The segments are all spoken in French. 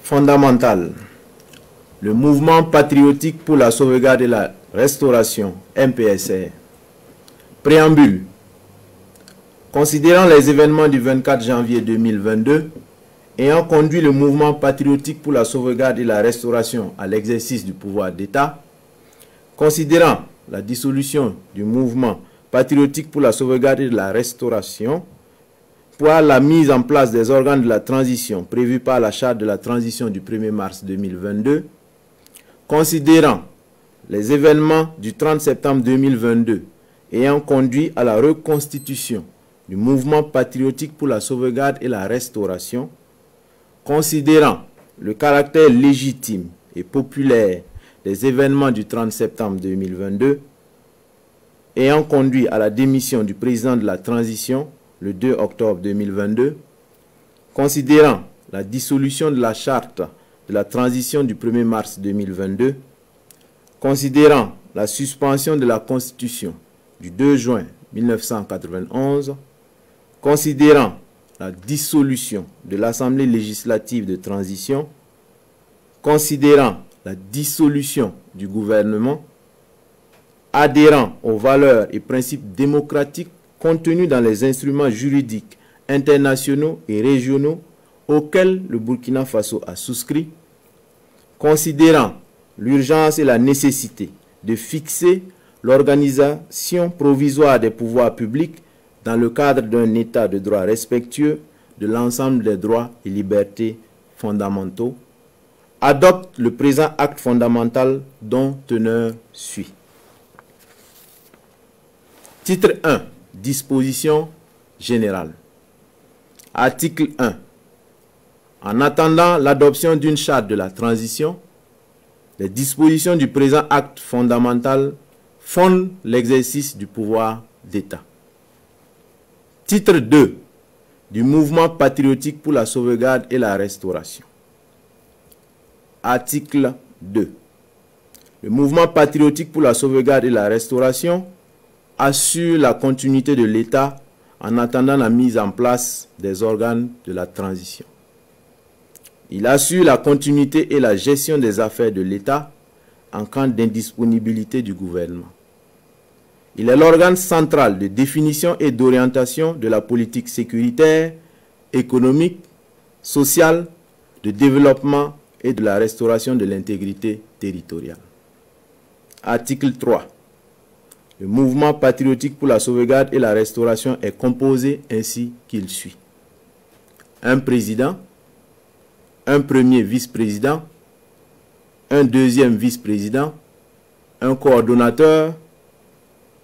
fondamentale. Le mouvement patriotique pour la sauvegarde et la restauration, MPSR. Préambule. Considérant les événements du 24 janvier 2022, ayant conduit le mouvement patriotique pour la sauvegarde et la restauration à l'exercice du pouvoir d'État, considérant la dissolution du mouvement patriotique pour la sauvegarde et la restauration, pour la mise en place des organes de la transition prévus par la charte de la transition du 1er mars 2022, considérant les événements du 30 septembre 2022 ayant conduit à la reconstitution du mouvement patriotique pour la sauvegarde et la restauration, considérant le caractère légitime et populaire des événements du 30 septembre 2022, ayant conduit à la démission du président de la transition le 2 octobre 2022, considérant la dissolution de la charte de la transition du 1er mars 2022, considérant la suspension de la Constitution du 2 juin 1991, considérant la dissolution de l'Assemblée législative de transition, considérant la dissolution du gouvernement, adhérant aux valeurs et principes démocratiques contenus dans les instruments juridiques internationaux et régionaux auxquels le Burkina Faso a souscrit, considérant l'urgence et la nécessité de fixer l'organisation provisoire des pouvoirs publics dans le cadre d'un état de droit respectueux de l'ensemble des droits et libertés fondamentaux, adopte le présent acte fondamental dont teneur suit. Titre 1. Disposition générale. Article 1. En attendant l'adoption d'une charte de la transition, les dispositions du présent acte fondamental fondent l'exercice du pouvoir d'État. Titre 2. Du mouvement patriotique pour la sauvegarde et la restauration. Article 2. Le mouvement patriotique pour la sauvegarde et la restauration assure la continuité de l'État en attendant la mise en place des organes de la transition. Il assure la continuité et la gestion des affaires de l'État en cas d'indisponibilité du gouvernement. Il est l'organe central de définition et d'orientation de la politique sécuritaire, économique, sociale, de développement et de la restauration de l'intégrité territoriale. Article 3. Le mouvement patriotique pour la sauvegarde et la restauration est composé ainsi qu'il suit. Un président, un premier vice-président, un deuxième vice-président, un coordonnateur,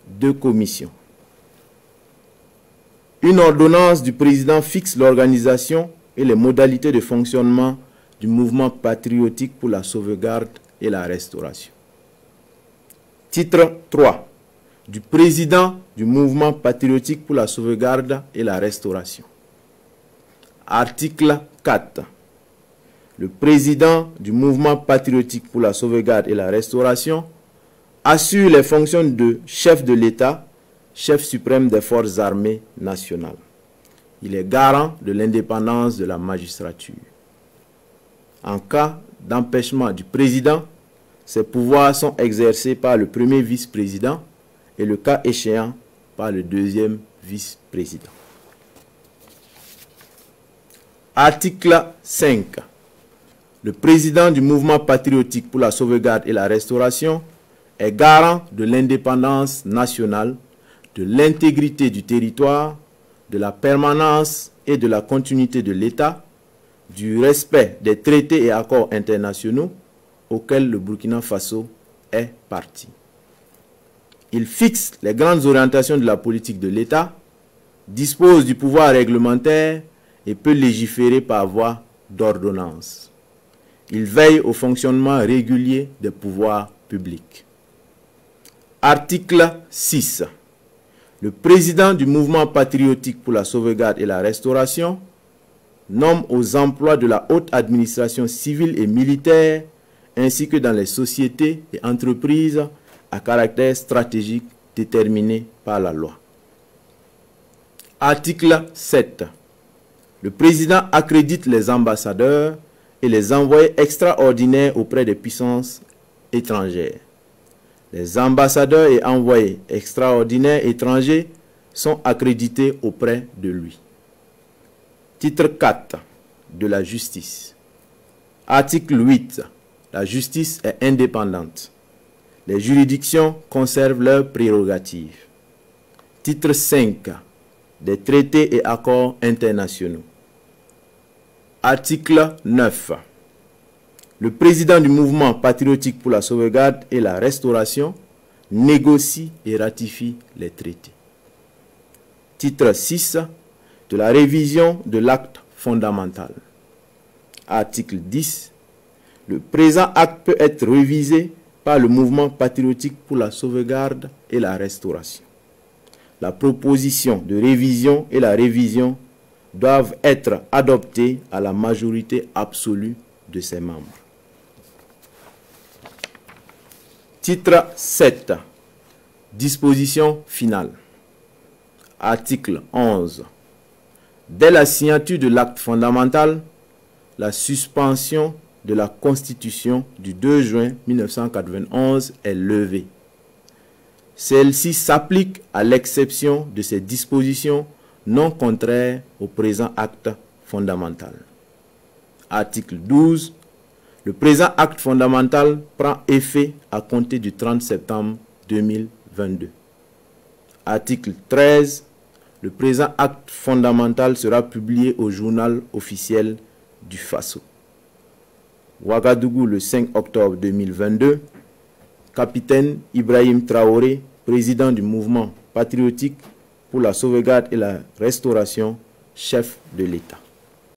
2 commissions. Une ordonnance du président fixe l'organisation et les modalités de fonctionnement du mouvement patriotique pour la sauvegarde et la restauration. Titre 3. Du président du mouvement patriotique pour la sauvegarde et la restauration. Article 4. Le président du mouvement patriotique pour la sauvegarde et la restauration assure les fonctions de chef de l'État, chef suprême des forces armées nationales. Il est garant de l'indépendance de la magistrature. En cas d'empêchement du président, ses pouvoirs sont exercés par le premier vice-président et le cas échéant par le deuxième vice-président. Article 5. Le président du mouvement patriotique pour la sauvegarde et la restauration est garant de l'indépendance nationale, de l'intégrité du territoire, de la permanence et de la continuité de l'État, du respect des traités et accords internationaux auxquels le Burkina Faso est partie. Il fixe les grandes orientations de la politique de l'État, dispose du pouvoir réglementaire et peut légiférer par voie d'ordonnance. Il veille au fonctionnement régulier des pouvoirs publics. Article 6. Le président du mouvement patriotique pour la sauvegarde et la restauration nomme aux emplois de la haute administration civile et militaire ainsi que dans les sociétés et entreprises à caractère stratégique déterminé par la loi. Article 7. Le président accrédite les ambassadeurs et les envoyés extraordinaires auprès des puissances étrangères. Les ambassadeurs et envoyés extraordinaires étrangers sont accrédités auprès de lui. Titre 4 de la justice. Article 8. La justice est indépendante. Les juridictions conservent leurs prérogatives. Titre 5. Des traités et accords internationaux. Article 9. Le président du mouvement patriotique pour la sauvegarde et la restauration négocie et ratifie les traités. Titre 6 de la révision de l'acte fondamental. Article 10. Le présent acte peut être révisé par le mouvement patriotique pour la sauvegarde et la restauration. La proposition de révision et la révision doivent être adoptées à la majorité absolue de ses membres. Titre 7. Disposition finale. Article 11. Dès la signature de l'acte fondamental, la suspension de la Constitution du 2 juin 1991 est levée. Celle-ci s'applique à l'exception de ces dispositions non contraires au présent acte fondamental. Article 12. Le présent acte fondamental prend effet à compter du 30 septembre 2022. Article 13. Le présent acte fondamental sera publié au journal officiel du Faso. Ouagadougou, le 5 octobre 2022. Capitaine Ibrahim Traoré, président du mouvement patriotique pour la sauvegarde et la restauration, chef de l'État.